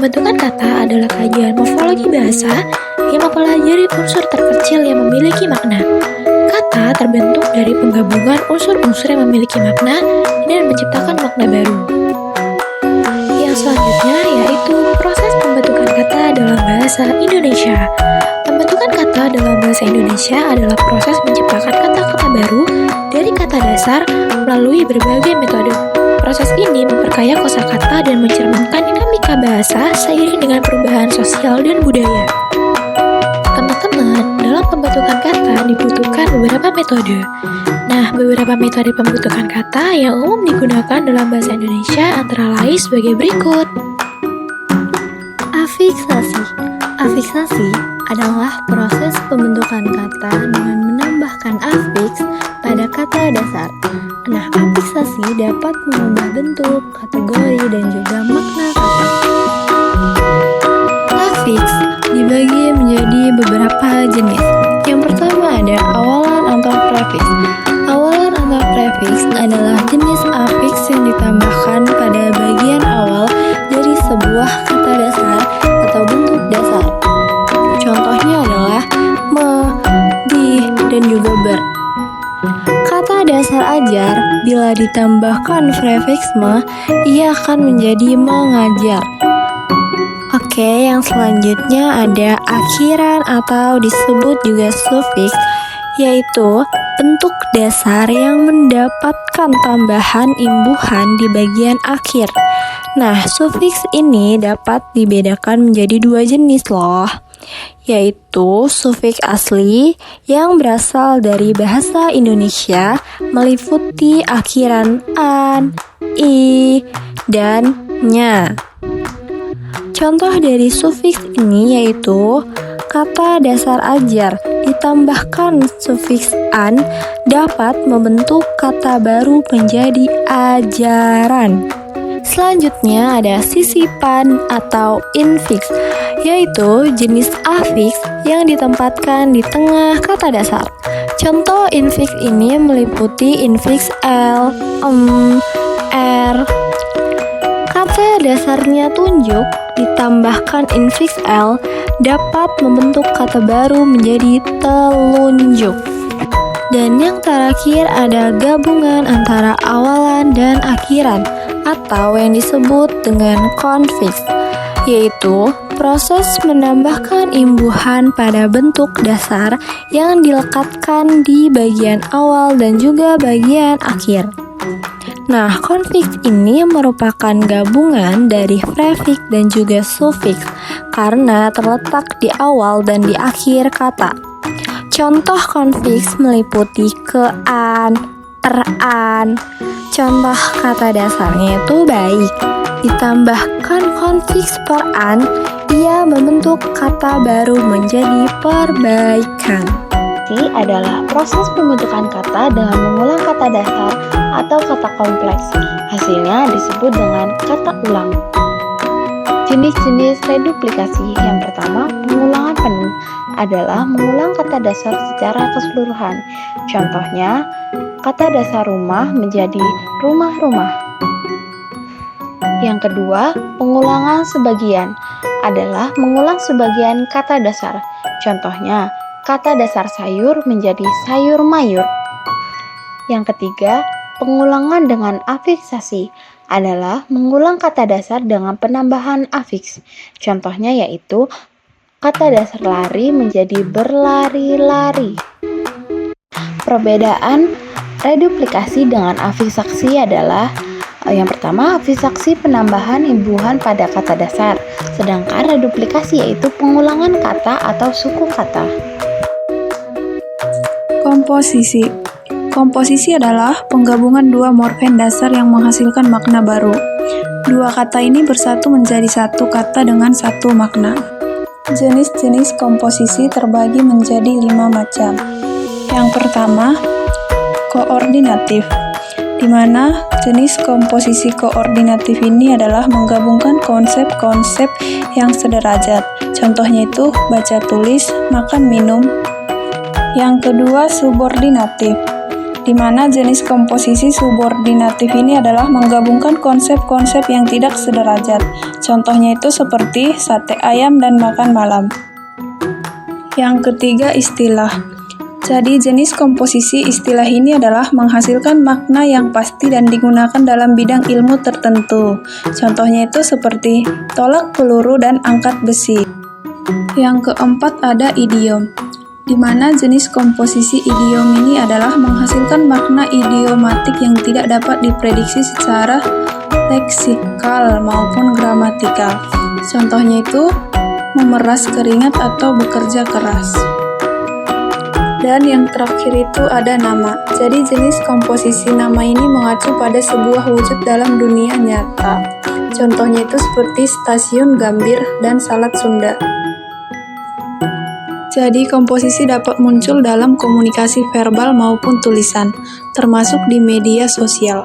Pembentukan kata adalah kajian morfologi bahasa yang mempelajari unsur terkecil yang memiliki makna. Kata terbentuk dari penggabungan unsur-unsur yang memiliki makna dan menciptakan makna baru. Yang selanjutnya yaitu proses pembentukan kata dalam bahasa Indonesia. Pembentukan kata dalam bahasa Indonesia adalah proses menciptakan kata-kata baru dari kata dasar melalui berbagai metode. Proses ini memperkaya kosakata dan mencerminkan dinamika bahasa seiring dengan perubahan sosial dan budaya. Teman-teman, dalam pembentukan kata dibutuhkan beberapa metode. Nah, beberapa metode pembentukan kata yang umum digunakan dalam bahasa Indonesia antara lain sebagai berikut. Afiksasi. Afiksasi adalah proses pembentukan kata dengan menambahkan afiks pada kata dasar. Nah, afiksasi dapat mengubah bentuk, kategori, dan juga makna kata. Afiks dibagi menjadi beberapa jenis. Yang pertama ada awalan atau prefiks. Awalan atau prefiks adalah jenis afiks yang ditambahkan pada bagian awal dari sebuah kata dasar atau bentuk dasar. Contohnya adalah me, di, dan juga ber. Kata dasar ajar, bila ditambahkan prefiks me, ia akan menjadi mengajar. Oke, yang selanjutnya ada akhiran atau disebut juga sufiks, yaitu bentuk dasar yang mendapatkan tambahan imbuhan di bagian akhir. Nah, sufiks ini dapat dibedakan menjadi dua jenis loh, yaitu sufiks asli yang berasal dari bahasa Indonesia meliputi akhiran an, i, dan nya. Contoh dari sufiks ini yaitu kata dasar ajar ditambahkan sufiks an dapat membentuk kata baru menjadi ajaran. Selanjutnya ada sisipan atau infiks, yaitu jenis afiks yang ditempatkan di tengah kata dasar. Contoh infiks ini meliputi infiks l, r. Kata dasarnya tunjuk ditambahkan infiks l dapat membentuk kata baru menjadi telunjuk. Dan yang terakhir ada gabungan antara awalan dan akhiran atau yang disebut dengan konfiks, yaitu proses menambahkan imbuhan pada bentuk dasar yang dilekatkan di bagian awal dan juga bagian akhir. Nah, konfiks ini merupakan gabungan dari prefiks dan juga sufiks karena terletak di awal dan di akhir kata. Contoh konfiks meliputi kean, peran. Contoh kata dasarnya itu baik. Ditambahkan konfiks peran, ia membentuk kata baru menjadi perbaikan. Ini adalah proses pembentukan kata dengan mengulang kata dasar atau kata kompleks. Hasilnya disebut dengan kata ulang. Jenis-jenis reduplikasi. Yang pertama, pengulangan penuh adalah mengulang kata dasar secara keseluruhan. Contohnya, kata dasar rumah menjadi rumah-rumah. Yang kedua, pengulangan sebagian adalah mengulang sebagian kata dasar. Contohnya, kata dasar sayur menjadi sayur-mayur. Yang ketiga, pengulangan dengan afiksasi adalah mengulang kata dasar dengan penambahan afiks. Contohnya yaitu kata dasar lari menjadi berlari-lari. Perbedaan reduplikasi dengan afiksasi adalah yang pertama, afiksasi penambahan imbuhan pada kata dasar, sedangkan reduplikasi yaitu pengulangan kata atau suku kata. Komposisi. Komposisi adalah penggabungan dua morfem dasar yang menghasilkan makna baru. Dua kata ini bersatu menjadi satu kata dengan satu makna. Jenis-jenis komposisi terbagi menjadi 5 macam. Yang pertama, koordinatif, di mana jenis komposisi koordinatif ini adalah menggabungkan konsep-konsep yang sederajat. Contohnya itu baca tulis, makan minum. Yang kedua, subordinatif. di mana jenis komposisi subordinatif ini adalah menggabungkan konsep-konsep yang tidak sederajat. Contohnya itu seperti sate ayam dan makan malam. Yang ketiga, istilah. Jadi, jenis komposisi istilah ini adalah menghasilkan makna yang pasti dan digunakan dalam bidang ilmu tertentu. Contohnya itu seperti tolak peluru dan angkat besi. Yang keempat ada idiom, di mana jenis komposisi idiom ini adalah menghasilkan makna idiomatik yang tidak dapat diprediksi secara leksikal maupun gramatikal. Contohnya itu memeras keringat atau bekerja keras. Dan yang terakhir itu ada nama. Jadi jenis komposisi nama ini mengacu pada sebuah wujud dalam dunia nyata. Contohnya itu seperti stasiun Gambir dan salad Sunda. Jadi komposisi dapat muncul dalam komunikasi verbal maupun tulisan, termasuk di media sosial.